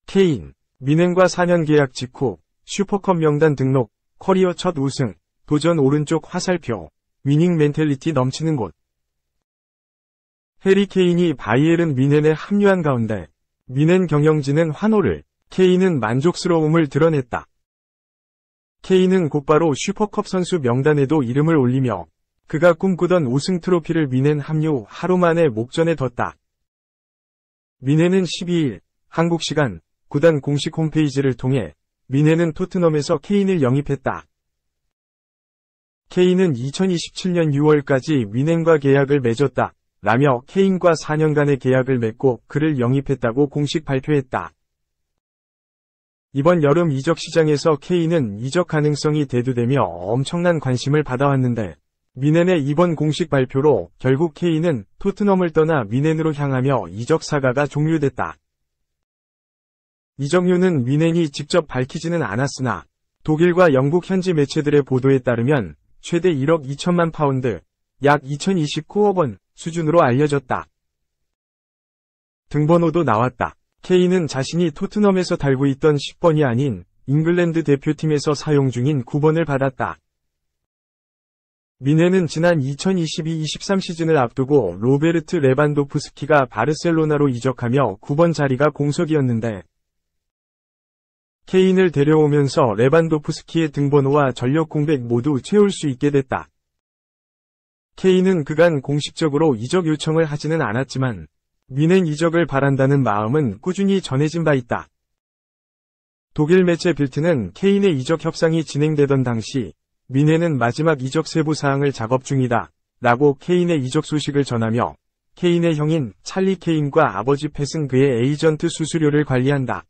케인, 민행과 4년 계약 직후 슈퍼컵 명단 등록, 커리어 첫 우승, 도전 오른쪽 화살표, 위닝 멘탈리티 넘치는 곳. 해리 케인이 바이에른 뮌헨에 합류한 가운데 뮌헨 경영진은 환호를, 케인은 만족스러움을 드러냈다. 케인은 곧바로 슈퍼컵 선수 명단에도 이름을 올리며 그가 꿈꾸던 우승 트로피를 뮌헨 합류 하루 만에 목전에 뒀다. 뮌헨은 12일 한국 시간 구단 공식 홈페이지를 통해 뮌헨은 토트넘에서 케인을 영입했다. 케인은 2027년 6월까지 뮌헨과 계약을 맺었다. 라며 케인과 4년간의 계약을 맺고 그를 영입했다고 공식 발표했다. 이번 여름 이적 시장에서 케인은 이적 가능성이 대두되며 엄청난 관심을 받아왔는데 뮌헨의 이번 공식 발표로 결국 케인은 토트넘을 떠나 뮌헨으로 향하며 이적 사가가 종료됐다. 이적료는 뮌헨이 직접 밝히지는 않았으나 독일과 영국 현지 매체들의 보도에 따르면 최대 1억 2천만 파운드, 약 2029억 원 수준으로 알려졌다. 등번호도 나왔다. 케인은 자신이 토트넘에서 달고 있던 10번이 아닌 잉글랜드 대표팀에서 사용 중인 9번을 받았다. 뮌헨은 지난 2022-23 시즌을 앞두고 로베르트 레반도프스키가 바르셀로나로 이적하며 9번 자리가 공석이었는데 케인을 데려오면서 레반도프스키의 등번호와 전력 공백 모두 채울 수 있게 됐다. 케인은 그간 공식적으로 이적 요청을 하지는 않았지만 뮌헨 이적을 바란다는 마음은 꾸준히 전해진 바 있다. 독일 매체 빌트는 케인의 이적 협상이 진행되던 당시 뮌헨은 마지막 이적 세부 사항을 작업 중이다 라고 케인의 이적 소식을 전하며 케인의 형인 찰리 케인과 아버지 팻은 그의 에이전트 수수료를 관리한다.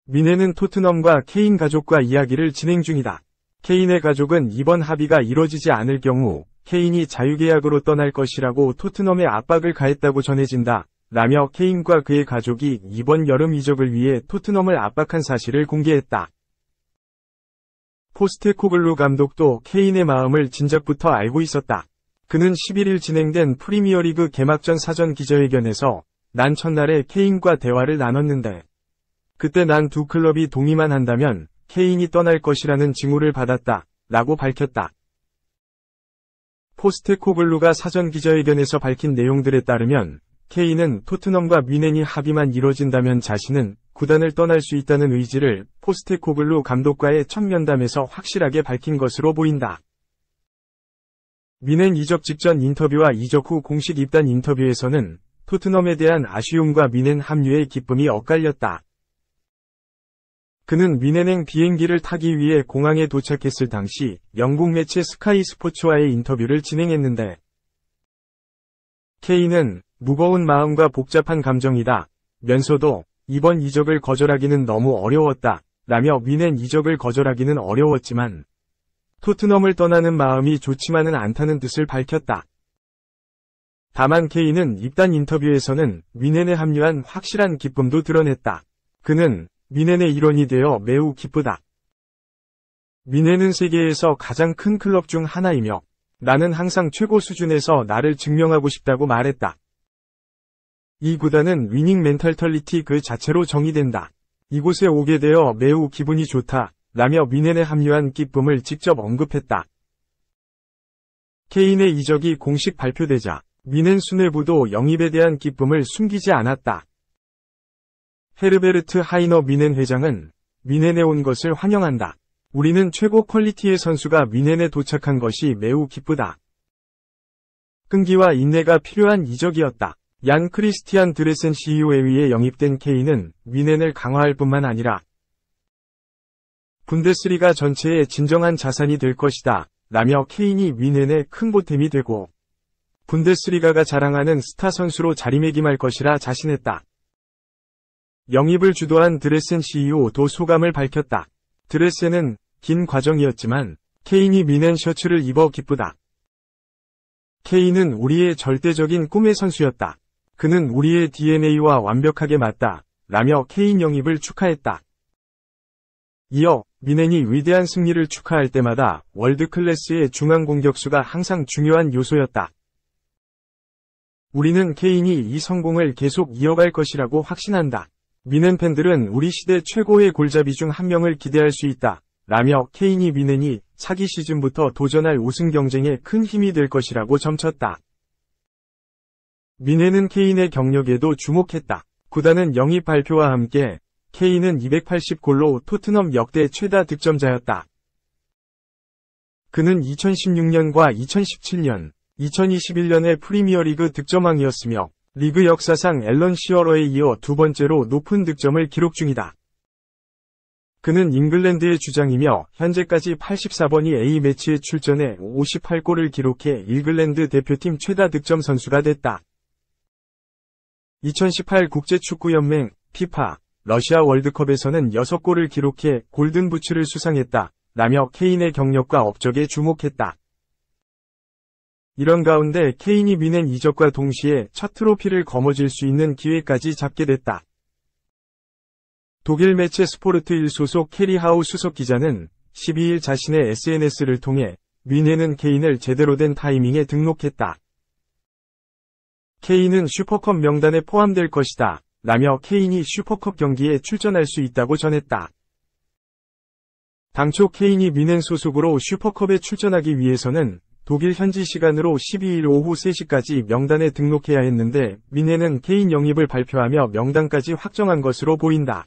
뮌헨은 토트넘과 케인 가족과 이야기를 진행 중이다. 케인의 가족은 이번 합의가 이뤄지지 않을 경우 케인이 자유계약으로 떠날 것이라고 토트넘에 압박을 가했다고 전해진다. 라며 케인과 그의 가족이 이번 여름 이적을 위해 토트넘을 압박한 사실을 공개했다. 포스테코글루 감독도 케인의 마음을 진작부터 알고 있었다. 그는 11일 진행된 프리미어리그 개막전 사전 기자회견에서 난 첫날에 케인과 대화를 나눴는데 그때 난 두 클럽이 동의만 한다면 케인이 떠날 것이라는 징후를 받았다. 라고 밝혔다. 포스테코글루가 사전 기자회견에서 밝힌 내용들에 따르면 케인은 토트넘과 뮌헨이 합의만 이뤄진다면 자신은 구단을 떠날 수 있다는 의지를 포스테코글루 감독과의 첫 면담에서 확실하게 밝힌 것으로 보인다. 뮌헨 이적 직전 인터뷰와 이적 후 공식 입단 인터뷰에서는 토트넘에 대한 아쉬움과 뮌헨 합류의 기쁨이 엇갈렸다. 그는 뮌헨행 비행기를 타기 위해 공항에 도착했을 당시 영국 매체 스카이 스포츠와의 인터뷰를 진행했는데 케인은 무거운 마음과 복잡한 감정이다 면서도 이번 이적을 거절하기는 너무 어려웠다 라며 뮌헨 이적을 거절하기는 어려웠지만 토트넘을 떠나는 마음이 좋지만은 않다는 뜻을 밝혔다. 다만 케인은 입단 인터뷰에서는 뮌헨에 합류한 확실한 기쁨도 드러냈다. 그는 뮌헨의 일원이 되어 매우 기쁘다. 뮌헨은 세계에서 가장 큰 클럽 중 하나이며 나는 항상 최고 수준에서 나를 증명하고 싶다고 말했다. 이 구단은 위닝 멘탈리티 그 자체로 정의된다. 이곳에 오게 되어 매우 기분이 좋다. 라며 뮌헨에 합류한 기쁨을 직접 언급했다. 케인의 이적이 공식 발표되자 뮌헨 수뇌부도 영입에 대한 기쁨을 숨기지 않았다. 헤르베르트 하이너 뮌헨 회장은 뮌헨에 온 것을 환영한다. 우리는 최고 퀄리티의 선수가 뮌헨에 도착한 것이 매우 기쁘다. 끈기와 인내가 필요한 이적이었다. 얀 크리스티안 드레센 CEO에 의해 영입된 케인은 뮌헨을 강화할 뿐만 아니라 분데스리가 전체의 진정한 자산이 될 것이다. 라며 케인이 뮌헨의 큰 보탬이 되고 분데스리가가 자랑하는 스타 선수로 자리매김할 것이라 자신했다. 영입을 주도한 드레센 CEO도 소감을 밝혔다. 드레센은 긴 과정이었지만 케인이 뮌헨 셔츠를 입어 기쁘다. 케인은 우리의 절대적인 꿈의 선수였다. 그는 우리의 DNA와 완벽하게 맞다. 라며 케인 영입을 축하했다. 이어 미넨이 위대한 승리를 축하할 때마다 월드클래스의 중앙 공격수가 항상 중요한 요소였다. 우리는 케인이 이 성공을 계속 이어갈 것이라고 확신한다. 미넨 팬들은 우리 시대 최고의 골잡이 중 한 명을 기대할 수 있다. 라며 케인이 미넨이 차기 시즌부터 도전할 우승 경쟁에 큰 힘이 될 것이라고 점쳤다. 미넨은 케인의 경력에도 주목했다. 구단은 영입 발표와 함께 케인은 280골로 토트넘 역대 최다 득점자였다. 그는 2016년과 2017년, 2021년의 프리미어리그 득점왕이었으며 리그 역사상 앨런 시어러에 이어 두 번째로 높은 득점을 기록 중이다. 그는 잉글랜드의 주장이며 현재까지 84번이 A매치에 출전해 58골을 기록해 잉글랜드 대표팀 최다 득점 선수가 됐다. 2018 국제축구연맹 FIFA 러시아 월드컵에서는 6골을 기록해 골든부츠를 수상했다. 라며 케인의 경력과 업적에 주목했다. 이런 가운데 케인이 미넨 이적과 동시에 첫 트로피를 거머쥘 수 있는 기회까지 잡게 됐다. 독일 매체 스포르트 1 소속 캐리하우 수석 기자는 12일 자신의 SNS를 통해 미넨은 케인을 제대로 된 타이밍에 등록했다. 케인은 슈퍼컵 명단에 포함될 것이다. 라며 케인이 슈퍼컵 경기에 출전할 수 있다고 전했다. 당초 케인이 미넨 소속으로 슈퍼컵에 출전하기 위해서는 독일 현지 시간으로 12일 오후 3시까지 명단에 등록해야 했는데 미넨은 케인 영입을 발표하며 명단까지 확정한 것으로 보인다.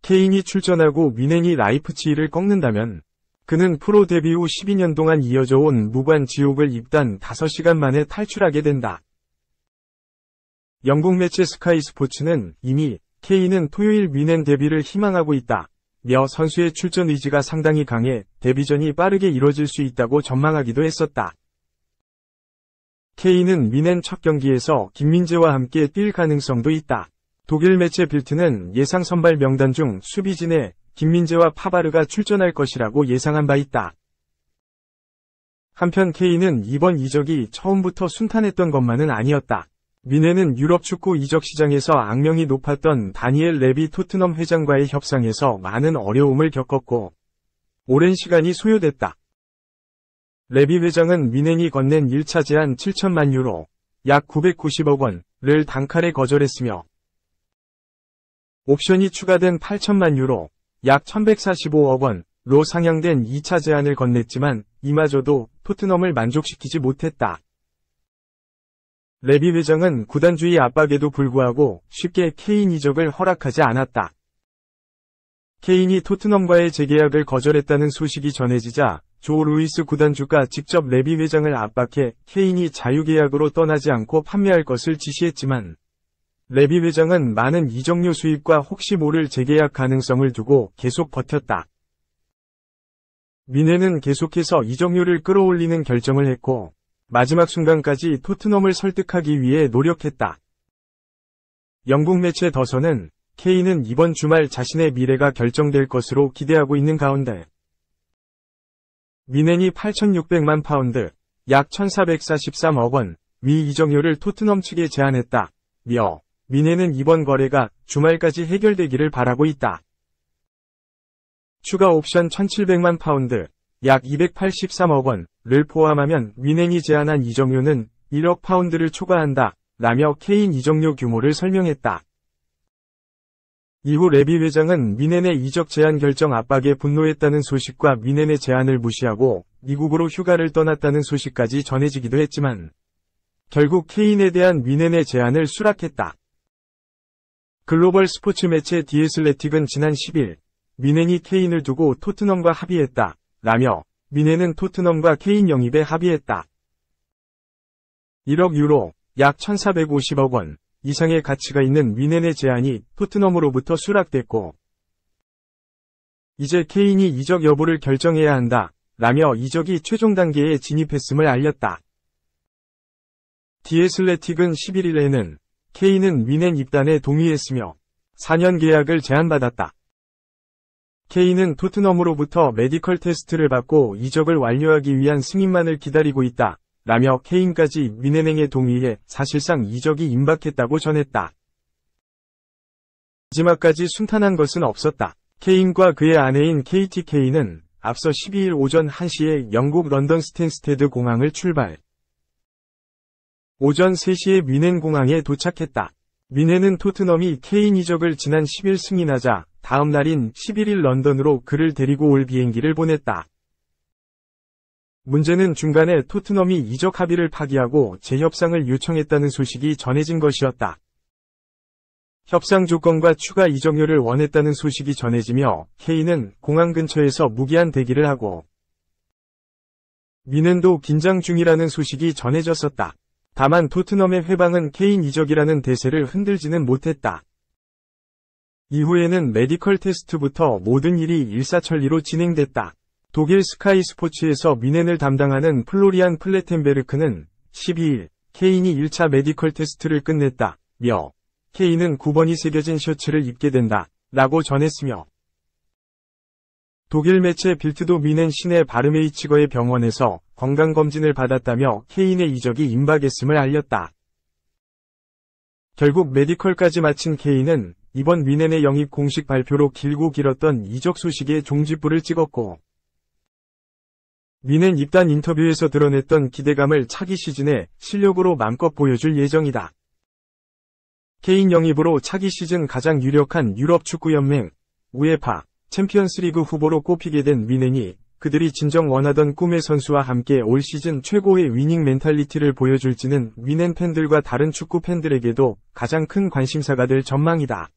케인이 출전하고 미넨이 라이프치히를 꺾는다면 그는 프로 데뷔 후 12년 동안 이어져 온 무관 지옥을 입단 5시간 만에 탈출하게 된다. 영국 매체 스카이 스포츠는 이미 케인은 토요일 미넨 데뷔를 희망하고 있다. 며 선수의 출전 의지가 상당히 강해 데뷔전이 빠르게 이뤄질 수 있다고 전망하기도 했었다. 케인은 미넨 첫 경기에서 김민재와 함께 뛸 가능성도 있다. 독일 매체 빌트는 예상 선발 명단 중 수비진에 김민재와 파바르가 출전할 것이라고 예상한 바 있다. 한편 케인은 이번 이적이 처음부터 순탄했던 것만은 아니었다. 미넨은 유럽 축구 이적 시장에서 악명이 높았던 다니엘 레비 토트넘 회장과의 협상에서 많은 어려움을 겪었고 오랜 시간이 소요됐다. 레비 회장은 미넨이 건넨 1차 제안 7천만 유로, 약 990억 원을 단칼에 거절했으며 옵션이 추가된 8천만 유로, 약 1145억 원로 상향된 2차 제안을 건넸지만 이마저도 토트넘을 만족시키지 못했다. 레비 회장은 구단주의 압박에도 불구하고 쉽게 케인 이적을 허락하지 않았다. 케인이 토트넘과의 재계약을 거절했다는 소식이 전해지자 조 루이스 구단주가 직접 레비 회장을 압박해 케인이 자유계약으로 떠나지 않고 판매할 것을 지시했지만 레비 회장은 많은 이적료 수입과 혹시 모를 재계약 가능성을 두고 계속 버텼다. 미넨은 계속해서 이적료를 끌어올리는 결정을 했고 마지막 순간까지 토트넘을 설득하기 위해 노력했다. 영국 매체 더선은 케인은 이번 주말 자신의 미래가 결정될 것으로 기대하고 있는 가운데 미넨이 8,600만 파운드, 약 1,443억 원, 미 이적료를 토트넘 측에 제안했다. 며 미넨은 이번 거래가 주말까지 해결되기를 바라고 있다. 추가 옵션 1,700만 파운드, 약 283억 원을 포함하면 미넨이 제안한 이적료는 1억 파운드를 초과한다. 라며 케인 이적료 규모를 설명했다. 이후 레비 회장은 미넨의 이적 제한 결정 압박에 분노했다는 소식과 미넨의 제안을 무시하고 미국으로 휴가를 떠났다는 소식까지 전해지기도 했지만 결국 케인에 대한 미넨의 제안을 수락했다. 글로벌 스포츠 매체 디애슬레틱은 지난 10일 미넨이 케인을 두고 토트넘과 합의했다. 라며 미넨은 토트넘과 케인 영입에 합의했다. 1억 유로, 약 1,450억 원 이상의 가치가 있는 미넨의 제안이 토트넘으로부터 수락됐고 이제 케인이 이적 여부를 결정해야 한다. 라며 이적이 최종 단계에 진입했음을 알렸다. 디애슬레틱은 11일에는 케인은 미넨 입단에 동의했으며 4년 계약을 제안받았다. 케인은 토트넘으로부터 메디컬 테스트를 받고 이적을 완료하기 위한 승인만을 기다리고 있다. 라며 케인까지 미넨행에 동의해 사실상 이적이 임박했다고 전했다. 마지막까지 순탄한 것은 없었다. 케인과 그의 아내인 케이티 케인은 앞서 12일 오전 1시에 영국 런던 스탠스테드 공항을 출발. 오전 3시에 뮌헨 공항에 도착했다. 뮌헨은 토트넘이 케인 이적을 지난 10일 승인하자 다음 날인 11일 런던으로 그를 데리고 올 비행기를 보냈다. 문제는 중간에 토트넘이 이적 합의를 파기하고 재협상을 요청했다는 소식이 전해진 것이었다. 협상 조건과 추가 이적료를 원했다는 소식이 전해지며 케인은 공항 근처에서 무기한 대기를 하고 뮌헨도 긴장 중이라는 소식이 전해졌었다. 다만 토트넘의 회방은 케인 이적이라는 대세를 흔들지는 못했다. 이후에는 메디컬 테스트부터 모든 일이 일사천리로 진행됐다. 독일 스카이 스포츠에서 뮌헨을 담당하는 플로리안 플레텐베르크는 12일 케인이 1차 메디컬 테스트를 끝냈다며 케인은 9번이 새겨진 셔츠를 입게 된다 라고 전했으며 독일 매체 빌트도 뮌헨 시내 바르메이치거의 병원에서 건강검진을 받았다며 케인의 이적이 임박했음을 알렸다. 결국 메디컬까지 마친 케인은 이번 뮌헨의 영입 공식 발표로 길고 길었던 이적 소식에 종지부를 찍었고 뮌헨 입단 인터뷰에서 드러냈던 기대감을 차기 시즌에 실력으로 맘껏 보여줄 예정이다. 케인 영입으로 차기 시즌 가장 유력한 유럽 축구연맹 우에파 챔피언스리그 후보로 꼽히게 된 뮌헨이 그들이 진정 원하던 꿈의 선수와 함께 올 시즌 최고의 위닝 멘탈리티를 보여줄지는 뮌헨 팬들과 다른 축구 팬들에게도 가장 큰 관심사가 될 전망이다.